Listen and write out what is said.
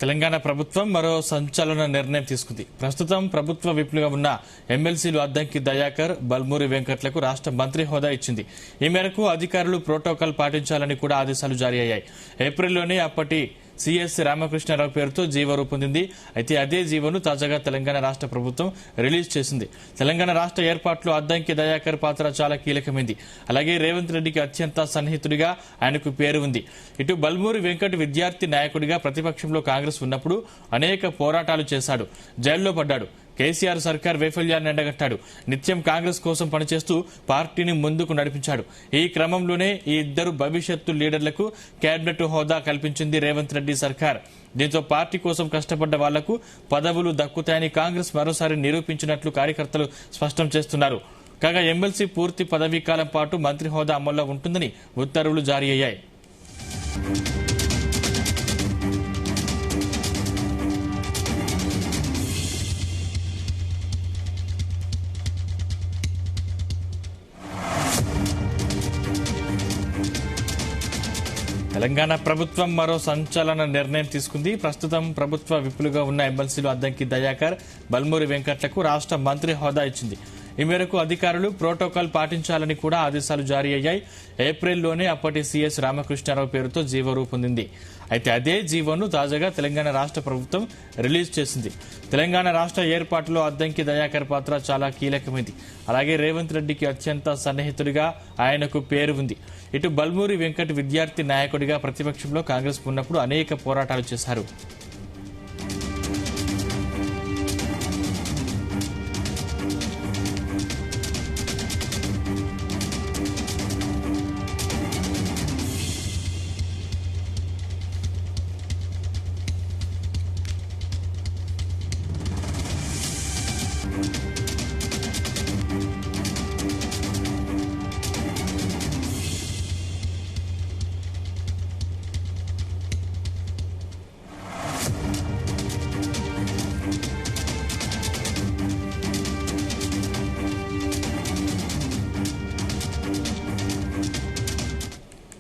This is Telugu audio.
తెలంగాణ ప్రభుత్వం మరో సంచలన నిర్ణయం తీసుకుంది. ప్రస్తుతం ప్రభుత్వ విప్లుగా ఉన్న ఎమ్మెల్సీలు అద్దంకి దయాకర్, బల్మూరి వెంకట్లకు రాష్ట్ర మంత్రి హోదా ఇచ్చింది. ఈ మేరకు అధికారులు ప్రోటోకాల్ పాటించాలని కూడా ఆదేశాలు జారీ అయ్యాయి. ఏప్రిల్లోనే అప్పటి సీఎస్ రామకృష్ణారావు పేరుతో జీవో రూపొందింది. అయితే అదే జీవోను తాజాగా తెలంగాణ రాష్ట్ర ప్రభుత్వం రిలీజ్ చేసింది. తెలంగాణ రాష్ట్ర ఏర్పాటులో అద్దంకి దయాకర్ పాత్ర చాలా కీలకమైంది. అలాగే రేవంత్ రెడ్డికి అత్యంత సన్నిహితుడిగా ఆయనకు పేరు ఉంది. ఇటు బల్మూరి వెంకట్ విద్యార్థి నాయకుడిగా ప్రతిపక్షంలో కాంగ్రెస్ ఉన్నప్పుడు అనేక పోరాటాలు చేశాడు, జైల్లో పడ్డాడు. కేసీఆర్ సర్కార్ వైఫల్యాన్ని ఎండగట్టాడు. నిత్యం కాంగ్రెస్ కోసం పనిచేస్తూ పార్టీని ముందుకు నడిపించాడు. ఈ క్రమంలోనే ఈ ఇద్దరు భవిష్యత్తు లీడర్లకు కేబినెట్ హోదా కల్పించింది రేవంత్ రెడ్డి సర్కార్. దీంతో పార్టీ కోసం కష్టపడ్డ వాళ్లకు పదవులు దక్కుతాయని కాంగ్రెస్ మరోసారి నిరూపించినట్లు కార్యకర్తలు స్పష్టం చేస్తున్నారు. కాగా ఎమ్మెల్సీ పూర్తి పదవీకాలం పాటు మంత్రి హోదా అమల్లో ఉంటుందని ఉత్తర్వులు జారీ అయ్యాయి. తెలంగాణ ప్రభుత్వం మరో సంచలన నిర్ణయం తీసుకుంది. ప్రస్తుతం ప్రభుత్వ విప్పులుగా ఉన్న ఎమ్మెల్సీలు అద్దంకి దయాకర్, బల్మూరి వెంకట్లకు రాష్ట్ర మంత్రి హోదా ఇచ్చింది. ఈ మేరకు అధికారులు ప్రోటోకాల్ పాటించాలని కూడా ఆదేశాలు జారీ అయ్యాయి. ఏప్రిల్లోనే అప్పటి సీఎస్ రామకృష్ణారావు పేరుతో జీవో రూపొందింది. అయితే అదే జీవోను తాజాగా తెలంగాణ రాష్ట్ర ప్రభుత్వం రిలీజ్ చేసింది. తెలంగాణ రాష్ట్ర ఏర్పాటులో అద్దంకి దయాకర్ పాత్ర చాలా కీలకమైంది. అలాగే రేవంత్ రెడ్డికి అత్యంత సన్నిహితుడిగా ఆయనకు పేరు ఉంది. ఇటు బల్మూరి వెంకట్ విద్యార్థి నాయకుడిగా ప్రతిపక్షంలో కాంగ్రెస్ ఉన్నప్పుడు అనేక పోరాటాలు చేశారు.